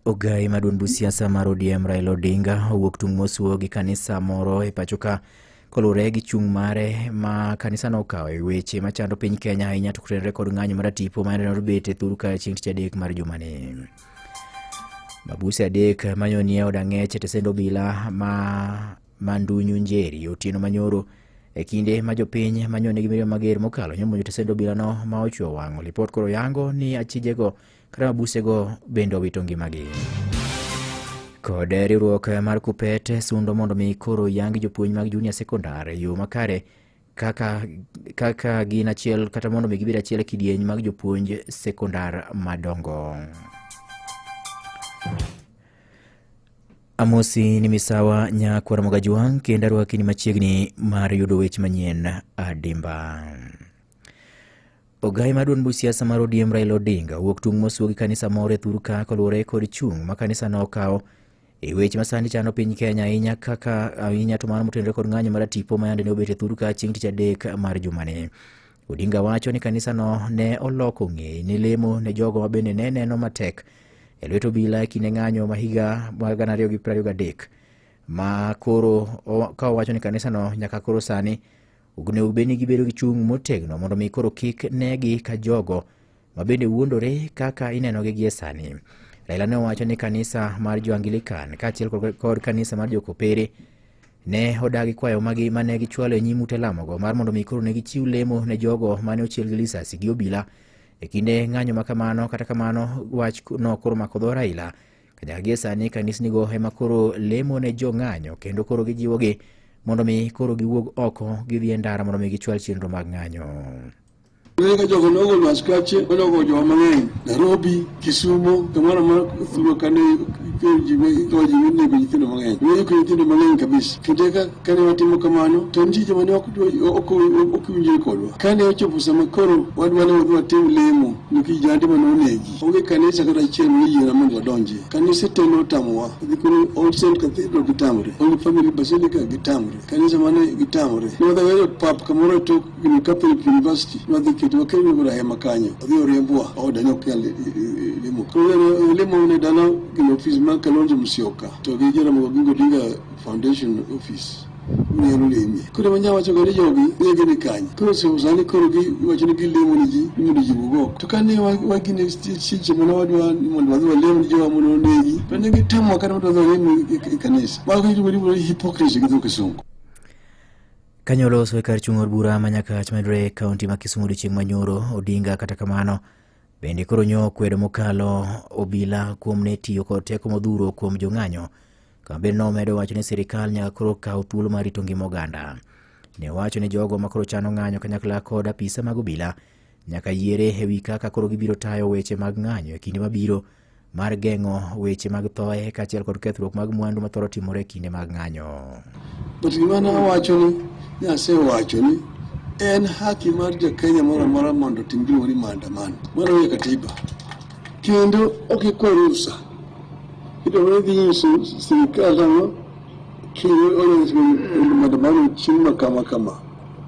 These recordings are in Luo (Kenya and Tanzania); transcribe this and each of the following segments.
Ogai maduong' buch siasa mar ODM Raila Odinga owuok tung' mosuo gi kanisa moro e pacho ka kolure gi chung' mare ma kanisa no okawo e weche machando piny Kenya ahinya to kotenore kod ng'anyo mar tipo ma ne obet e thur ka chieng' tich adek mar jumani. Mabuse adek manyoni e od ang'ech e tesend obila ma Ndunyu Njeri otieno manyoro e kinde ma jopiny manyone gi mirima mager mokalo nyomonjo tesend obila no ma ochuo wang'o. Lipot koro yango ni achijego kata mabusego bende owito ngimagi. Kod riwruok mar KUPPET sundo mondo mi koro yangi jopuonj mag junior sekondar yo makare kaka gin achiel kata mondo mi gibed achiel e kidieny mag jopuonj sekondar madongo. Amosi ni misawa nyakwar Mogajwang' kendo arwaki ni machiegni mar yudo weche manyien adimba. Ogai maduong' buch siasa mar ODM Raila Odinga wuok tung' mosuo gi kanisa moro e thur ka kolure kod chung' ma kanisa no okawo e weche masani chano piny Kenya ahinya to mano motenore kod ng'anyo mar tipo ma yande ne obet e thur ka chieng' tich adek mar jumani. Odinga wacho ni kanisa no ne oloko ng'eye ne lemo ne jogo ma bende ne neno matek e lwet obila e kinde ng'anyo ma higa mar 2023 ma koro ka owacho ni kanisa no nyaka koro sani onego bed ni gibedo gi chung' motegno mondo mi koro kik negi ka jogo ma bende wuondore kaka inenogi gie sani. Raila ne owacho ni kanisa mar jo-Anglican kaachiel kod kanisa mar jo-Kopere ne odagi kwayo magi mane gichwalo e nyim ute lamogo mar mondo mi koro ne gichiw lemo ne jogo mane ochiel gi lisasi gi obila e kinde ng'anyo ma kamano. Kata kamano wach no koro mako dho Raila kanyaka gie sani kanisnigo ema koro lemo ne jo ng'anyo kendo koro gijiwogi mondo mi koro giwuog oko gidhi e ndara mondo mi gichwal chenro mag ng'anyo. Nega jogo nogo maskache nogo jo mang'eny Nairobi, Kisumu, kamoro ma thuro kane koji ne go nyithindo mang'eny. Ne ko nyithindo mang'eny kabisa. Kinde kane watimo kamano to nitie joma ne ok winjore kodwa. Kane ochopo sama koro wadwani watim lemo nikech jande manonegi. Onge kanisa kata achiel moyiera mondo wadonje. Kanisa te notamowa. Dhikoro All Saint Cathedral gitamre. Holy Family Basilica gitamre. Kanisa mane gitamre. Ne wadhi pap kamoro to Catholic University. Wakati gura hema kanyo odhi oriembwa odanyo kale lemo koro lemo ne dala gino office ma Kalonzo Musyoka to gi jera mo gingo dinga foundation office ne no lemi koro manya wacho gari jogi ne gini kanyo koro se usani koro gi wacho ni lemo ni ji ni ji bugo to kane wagine chiche mo wadwa mondo wadwa lemo jo mo negi to ne gitamo kana wadwa lemo kanisa wa ko ju hypocrisy gido kisungu. Kanyolo so kar chung' od bura manyaka chmedre kaunti ma Kisumu chieng' manyoro. Odinga kata kamano bende koro nyo kwedo mokalo obila kuom ne tiyo kod teko modhuro kuom jong'anyo kama bende nomedo wacho ni sirikal nyaka koro kaw thuolo mar rito ngima oganda. Ne wacho ni jogo ma koro chano ng'anyo kanyakla kod apisa mag obila nyaka yiere e wi kaka koro gibiro tayo weche mag ng'anyo e kinde mabiro mar geng'o weche mag thoe kaachiel kod kethruok mag mwandu mathoro timore e kinde mag ng'anyo. Gimana wacho ni Nyase wacho ni en haki mar Kenya moro amora mondo tim gimoro ni maandamano. Mano e katiba. Kendo okikwa ruhusa. Ito wewe nyiso serikali no kile ole maandamano chima kama.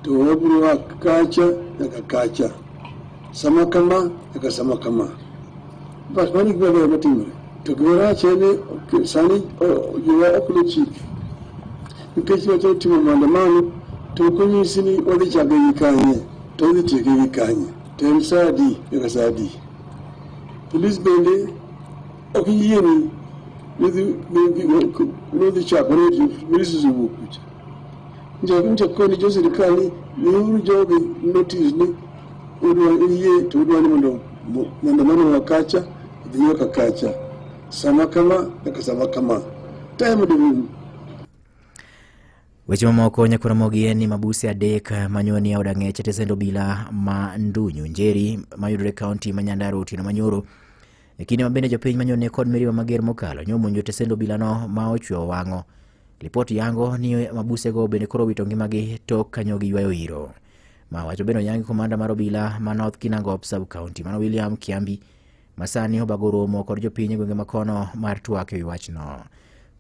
To waburu akacha yakakacha. Sama kama yakasama kama. Bas mani kwa matimre. To gora chene sani yuwa okulechi. Nikesi wacho timo maandamano to kunyisi ni wadhi chake gikanye to wadhi tieke gikanye to en sadi yaka sadi polis bende ok yieni nidhi chakore polisi zubukucha nja koni jo sirikali ni uru jogi notice ni udwa iye to udwa ni mondo maandamano wakacha dhi wakacha sama kama yaka sama kama time do. Weche mamoko nyakwara mogi en ni mabuse adek manyoni e od ang'ech e tesend obila ma Ndunyu Njeri mayudore kaunti ma Nyandarua otieno manyoro e kinde ma bende jopiny manyone kod mirima mager mokalo nyomonjo tesend obila no ma ochuo wang'o. Lipot yango ni mabusego bende koro wito ngimagi tok kanyo giywayo iro. Ma wacho bende oyangi komanda mar obila ma North Kinangop sub county mano William Kiambi masani obago romo kod jopiny e gwenge makono mar twak e wi wachno.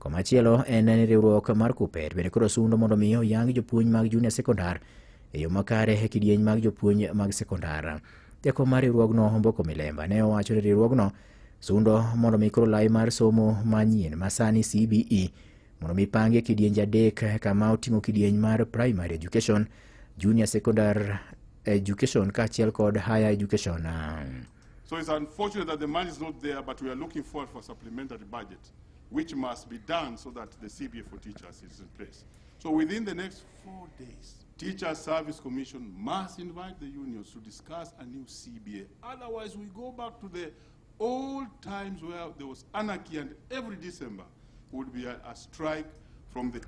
Komachielo en riwruok mar KUPPET bende koro sundo mondo mi oyangi jopuonj mag junior sekondar e yo makare e kidieny mag jopuonj mag sekondar. Teko mar riwruogno Omboko Milemba ne owacho ni riwruogno sundo mondo mi koro lai mar somo manyien masani CBE mondo mi pange kidienje adek kama oting'o kidieny mar primary education, junior secondary education kaachiel kod higher education. So it's unfortunate that the money is not there, but we are looking forward for supplementary budget, which must be done so that the CBA for teachers is in place. So within the next 4 days, Teacher Service Commission must invite the unions to discuss a new CBA. Otherwise, we go back to the old times where there was anarchy, and every December would be a strike from the...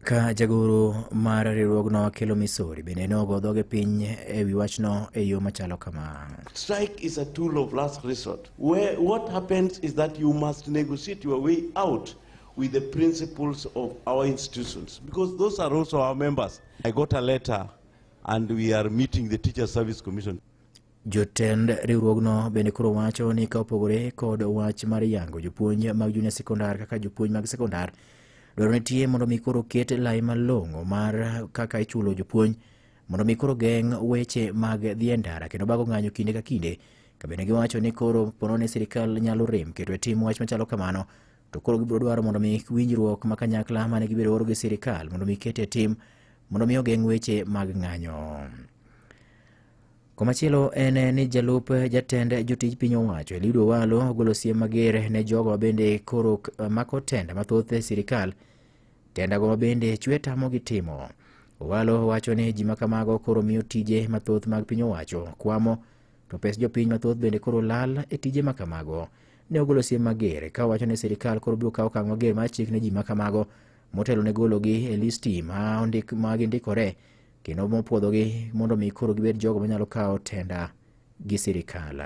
Ka jagoro mar riwruogno kelo Misori bende nogo dhoge piny e wi wachno e yo machalo kama. Strike is a tool of last resort. Where what happens is that you must negotiate your way out with the principles of our institutions, because those are also our members. I got a letter and we are meeting the Teacher Service Commission. Jotend riwruogno bende koro wacho ni ka opogore kod wach mar yango jopuonj mag junior sekondar kaka jopuonj mag sekondar, dwaro nitie mondo mi koro ket lai malong'o mar kaka ichulo jopuonj mondo mi koro geng' weche mag dhi ndara kendo bago ng'anyo kinde ka kinde. Ka bende giwacho ni koro pono ne sirikal nyalo rem keto e tim wach machalo kamano, to koro gibiro dwaro mondo mi winjruok ma kanyakla mane gibiro oro gi sirikal mondo mi ket e tim mondo mi ogeng' weche mag ng'anyo. Komachielo en ni jalup jatend jotij piny owacho Eliud Owalo ogolo siem mager ne jogo bende koro mako tenda mathoth e sirikal, tenda go bende chwe tamo gi timo. Owalo wacho ni ji makamago koro miyo tije mathoth mag piny owacho kwamo, to pes jopiny mathoth bende koro lal e tije makamago. Ne ogolo siem mager ka wacho ni sirikal koro biro kawo okang' mager mar chik ne ji makamago motelo ne gologi e listi ma gindikore kendo mopuodhogi mondo mi koro gibed jogo manyalo kawo tenda gi sirikal.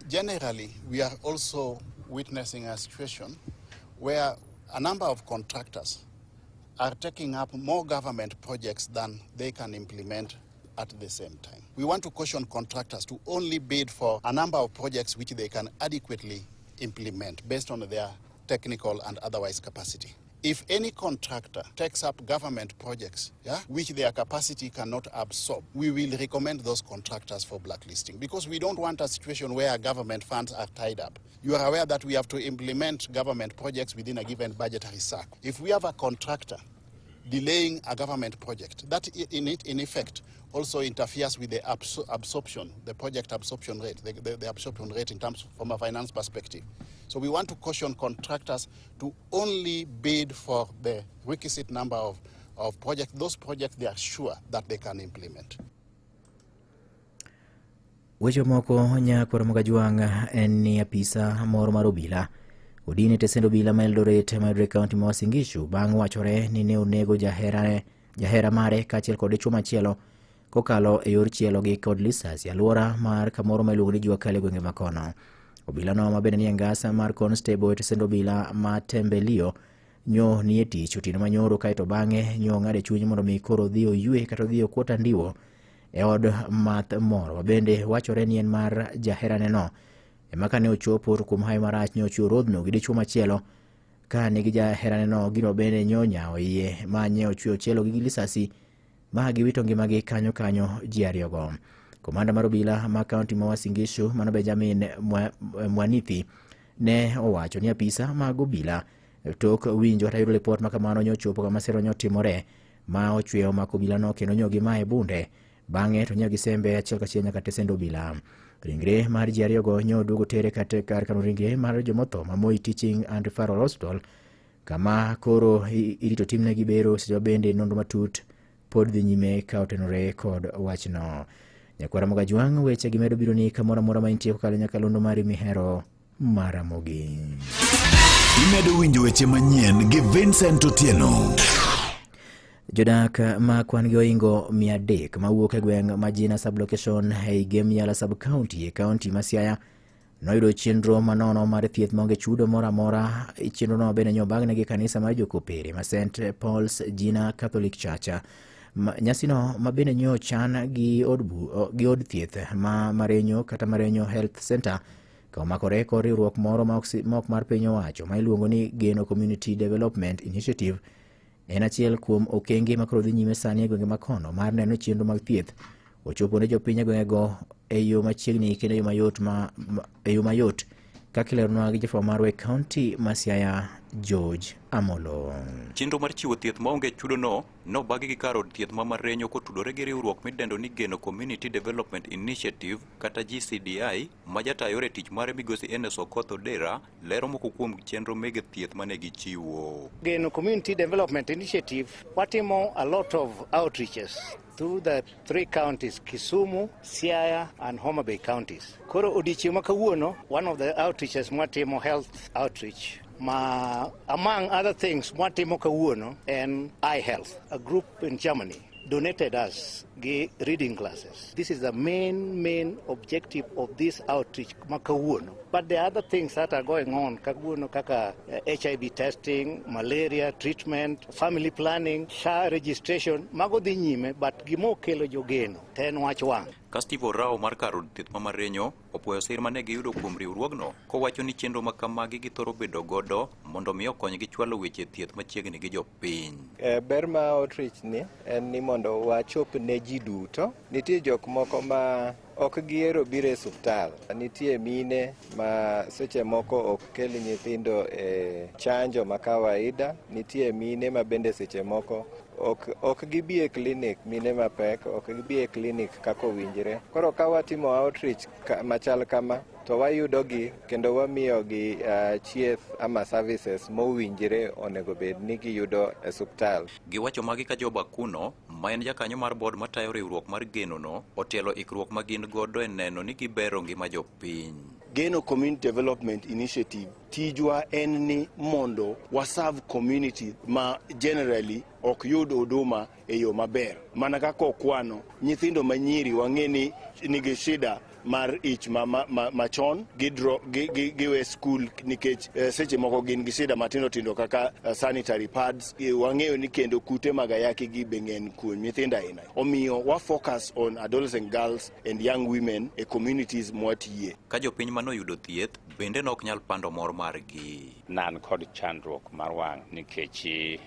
Generally, we are also witnessing a situation where a number of contractors are taking up more government projects than they can implement at the same time. We want to caution contractors to only bid for a number of projects which they can adequately implement based on their technical and otherwise capacity. If any contractor takes up government projects, which their capacity cannot absorb, we will recommend those contractors for blacklisting, because we don't want a situation where government funds are tied up. You are aware that we have to implement government projects within a given budgetary cycle. If we have a contractor delaying a government project, that in effect also interferes with the absorption, the project absorption rate, the absorption rate in terms from a finance perspective. So we want to caution contractors to only bid for the requisite number of projects, those projects they are sure that they can implement. Weche moko nyakoro Mogajwang' en ni apisa moro mar obila odine tesend obila ma Eldoret mayudore kaunti ma Uasin Gishu bang' wachore ni ne onego jahera mare kaachiel kod dichuo machielo kokalo e yor chielo gi kod lisasi alwora mar kamoro ma iluongo ni Jua Kali e gwenge ma kono. Obila no ma bende ni ngasa mar constable tesend obila ma Tembelio nyo ni e tich otieno manyoro, kaeto bang'e nyo ng'ade chuny mondo mi koro dhi oywe kata dhi okuota ndiwo e od math moro ma bende wachore ni en mar jaherane no. Ema kane ochopo to kuom hayo marach ne ochiwo rodhno gi dichuo machielo ka nigi jaherane no gino bende nyonyawo iye ma nye ochweyo chielo gi lisasi ma giwito ngimagi kanyo ji ariyogo. Komanda mar obila ma kaunti ma Uasin Gishu mano Benjamin Mwanithi ne owacho ni apisa mag obila tok winjo kata yudo ripot ma kamano nyochopo kama sero nyotimore ma ochweyo mako obila no kendo nyogi ma e bunde bang'e to nyagi sembe achiel kachiel nyaka tesend obila. Ringre mar ji ariyogo nyoduogo tere kate kar kano ringre mar jomotho ma Moi Teaching and Referral Hospital kama koro irito timne gi bero sejo bende nonro matut pod dhi nyime ka otenore kod wachno. Nyakwara Mogajwang' weche gimedo biro ni kamoro amora ma intie kokalo nyakalondo mari mihero Maramogi. Imedo winjo weche manyien gi Vincent Otieno. Jodak ma kwan gi oingo 300 mawuok e gweng' Majina sublocation ei Gemiala sub-county e kaunti ma Siaya noyudo chenro manono mar thieth maonge chudo moro amora. Chenro no bende nyobagne gi kanisa mar jokopere ma St. Paul's Gina Catholic Church. Nyasino ma bende nyo chan gi od thieth ma Marenyo kata Marenyo Health Center ka omakore kod riwruok moro ma ok mar piny owacho ma iluongo ni Geno Community Development Initiative. En achiel kuom okenge makoro dhi nyime sani e gwenge makono mar neno chenro mag thieth ochopo ne jopiny e gwengego e yo machiegni kendo e yo mayot kakileronwa gi jafwambo mar Wek County ma Siaya George Amolo. Chenro mar chiwo thieth maonge chudono nobagi gi kar od thieth ma Marenyo kotudore gi riwruok midendo ni Geno Community Development Initiative kata GCDI ma jatayore tich mare migosi Enes Okoth Odera lero moko kuom chenro mege thieth mane gichiwo. Geno Community Development Initiative watimo a lot of outreaches through the 3 counties, Kisumu, Siaya and Homa Bay counties. Koro odiochieng' ma kawuono, one of the outreaches mwatimo health outreach. Among other things, mwatimo kawuono and Eye Health, a group in Germany, donated us reading classes. This is the main objective of this outreach makawuono. But there are other things that are going on kawuono kaka HIV testing, malaria treatment, family planning, SHA registration, mago dhi nyime, but gimo kelo jogeno ten wach wang. Kastivo Rao mar kar od thieth ma Marenyo opuoyo sir mane giyudo kuom riwruogno kowacho ni chenro ma kamagi githoro bedo godo mondo mi okonygi chwalo weche thieth machiegni gi jopiny. Ber ma outreach ni en ni mondo wachop ne ji duto. Nitie jok moko ma ok giero biro e osiptal. Nitie mine ma seche moko ok kel nyithindo e chanjo ma kawaida. Nitie mine ma bende seche moko ok gibi e clinic, mine mapek ok gibi e clinic kako winjire. Koro ka watimo outreach machal kama to wayudogi kendo wamiyogi chieth ama services mowinjire onego bed ni giyudo e osiptal. Giwacho magi ka Job Akuno ma en jakanyo mar board matayo riwruok mar Geno no otelo ikruok ma gin godo e neno ni gibero ngima jopiny. Geno Community Development Initiative tijwa en ni mondo waserve community ma generally ok yud huduma e yo maber. Mana kaka okwano nyithindo manyiri wang'eni nigi shida mar ich machon giwe school nikech seche moko gin gi shida matindo tindo kaka sanitary pads. Wang'eyo ni kendo kute mag ayaki gi beng'en kuom nyithindo aina. Omiyo wa focus on adolescent girls and young women e communities mwatiye. Ka jopiny manoyudo thieth bende nok nyal pando mor margi. Nan kod chandruok mar wang' nikech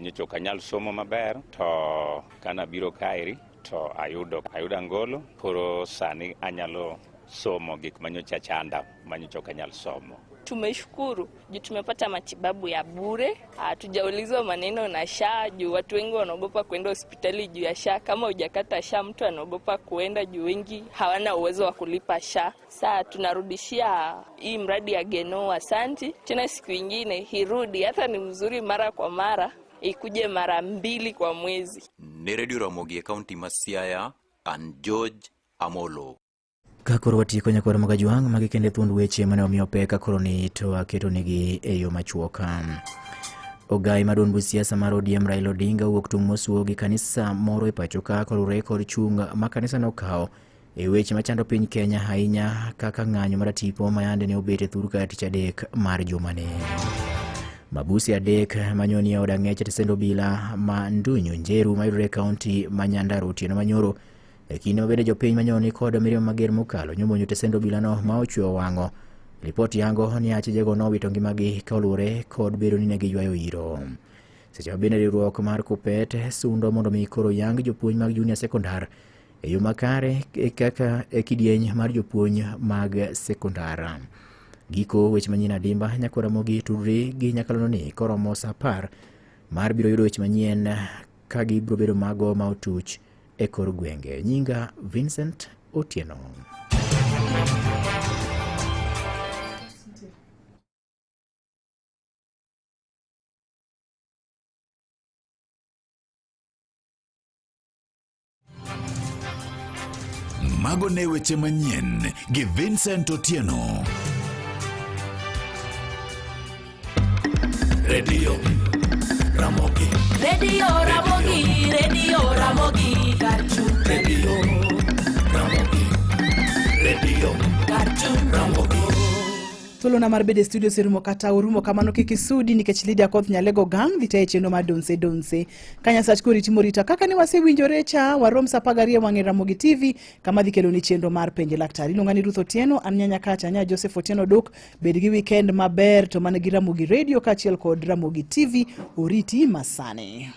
nyocho kanyal somo maber to kana biro kairi to ayudo angolo koro sani anyalo somo gik manyocha chanda manyocho kanyal somo. Tumeshukuru juu tumepata matibabu ya bure. Hatujaulizwa maneno na SHA juu watu wengi wanaogopa kwenda hospitali juu ya SHA. Kama hujakata SHA mtu anaogopa kuenda juu wengi hawana uwezo wa kulipa SHA. Sasa tunarudishia hii mradi ya Geno asanti. Tena siku nyingine hirudi, hata ni mzuri mara kwa mara, ikuje mara 2 kwa mwezi. Ne Radio Ramogi County ma Siaya and George Amolo. Kakoro watieko nyakwara mag Juang magi kende thuond weche mane omiyo pek kakoro ni to aketo negi e yo machuoka. Ogai madon bu siasa mar ODM Raila Odinga wuok tung' mosuo gi kanisa moro e pacho ka kolure kod chung ma kanisa no kao e weche machando piny Kenya ahinya kaka ng'anyo mar tipo mayande ne obet e thuru ka tich adek mar jumane. Mabusi adek manyoni ya odang'eche tesendo bila ma Ndunyu Njeru mayudore kaunti ma Nyandarua Otieno Manyoro e kinde mabende jopiny manyoni kod miriam mager mokalo nyomonyo tesendo bila no ma ochweyo wang'o. Ripoti yango ni achijego nowito ngimagi kaluwore kod bedo ni ne giywayo iro. Seche mabende riwruok mar Kuppet sundo mondo mi koro yang jopuonj mag junior sekondar e yo makare kaka e kidieny mar jopuonj mag sekondar. Giko weche manyien adimba nyakwara mogi tudri gi nyakalono ni koromo sa 10 mar biro yudo weche manyien ka gibiro bedo mago ma otuch e kor gwenge. Nyinga Vincent Otieno. Mago ne weche manyien gi Vincent Otieno. Radio Ramogi. Radio Ramogi, Radio Ramogi, Cartoon Radio Ramogi, Radio Cartoon Ramogi. Tolo na marbede studio serumo kata urumo kamano kikisudi nikech Lydia Koth Nyalego gang vitae cheno madonse kanya sach kori timorita kaka ni wase winjore cha warom sapagaria wange Ramogi TV kama dhikelo ni chendo mar penje laktari nongani Ruth Otieno anyanya kacha nya Joseph Otieno dok bedgi weekend maber to manegi Ramogi Radio kachiel kod Ramogi TV oriti masane.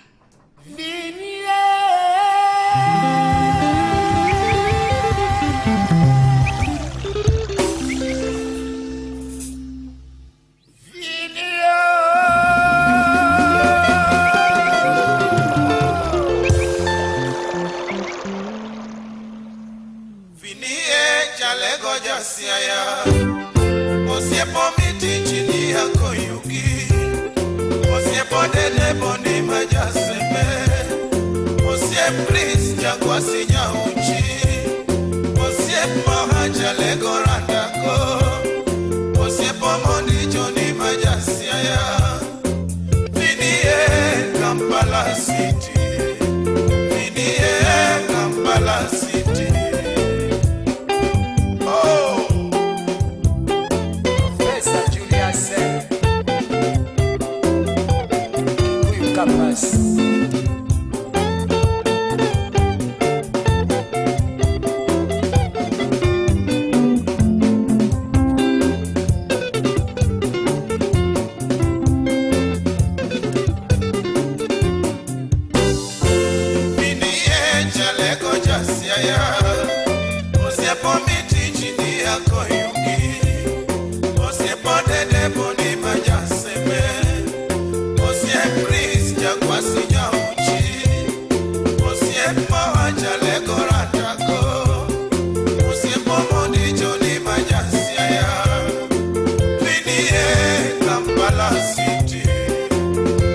VDA Kampala City,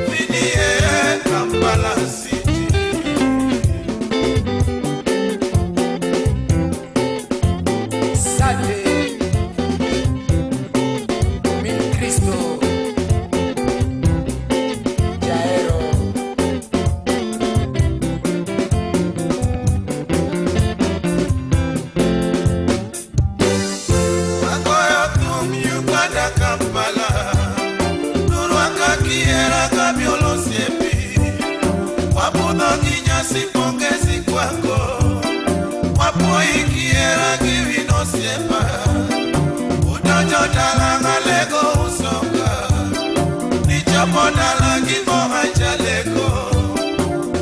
VDA Kampala City. Salve, mi Cristo, Jaero. Magoyo tum Uganda Kampala, Nurwaka Kiera Kabiolo Siepi, Wapudho Kinyasi pongezi kwako, Wapoi Kiera Kivino Siepa, Udojo Dalanga Lego Usonga, Nichopo Dalagi Moha Jaleko,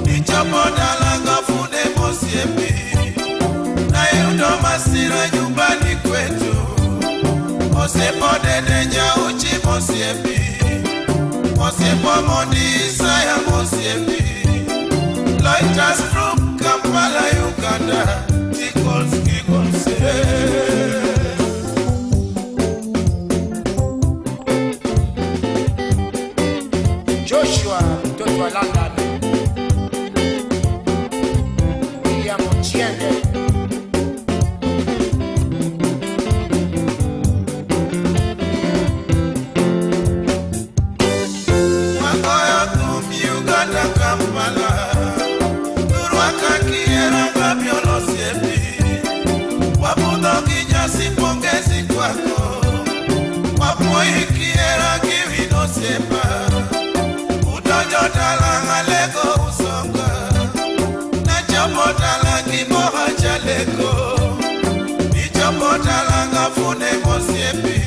Nichopo Dalanga Fude Mosiepi, Nayudo Masira nyumbani kwetu, Osepo Dede Nyauchi Mosiepi, Osepo Mondi Isaya Mosiepi, Loitas from Kampala, Uganda, Tickles, Giggles, Joshua mtoto wa London, William Ochieng. Magoyo tum Uganda Kampala, Nurwaka Kiera Kabiolo Siepi, Wapudho Kinyasi pongezi kwako, Wapoi Kiera Kivino Siepa, Udojo Dalanga Lego Usonga, Nachopo Dalagi Moha Jaleko, Nichopo Dalanga Fude Mosiepi,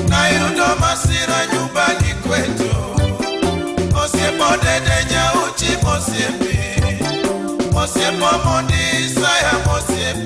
Nayudo Masira nyumbani kwetu, Osiepo Dede Nyauchi Mosiepi, Osiepo Mondi Isaya Mosiepi,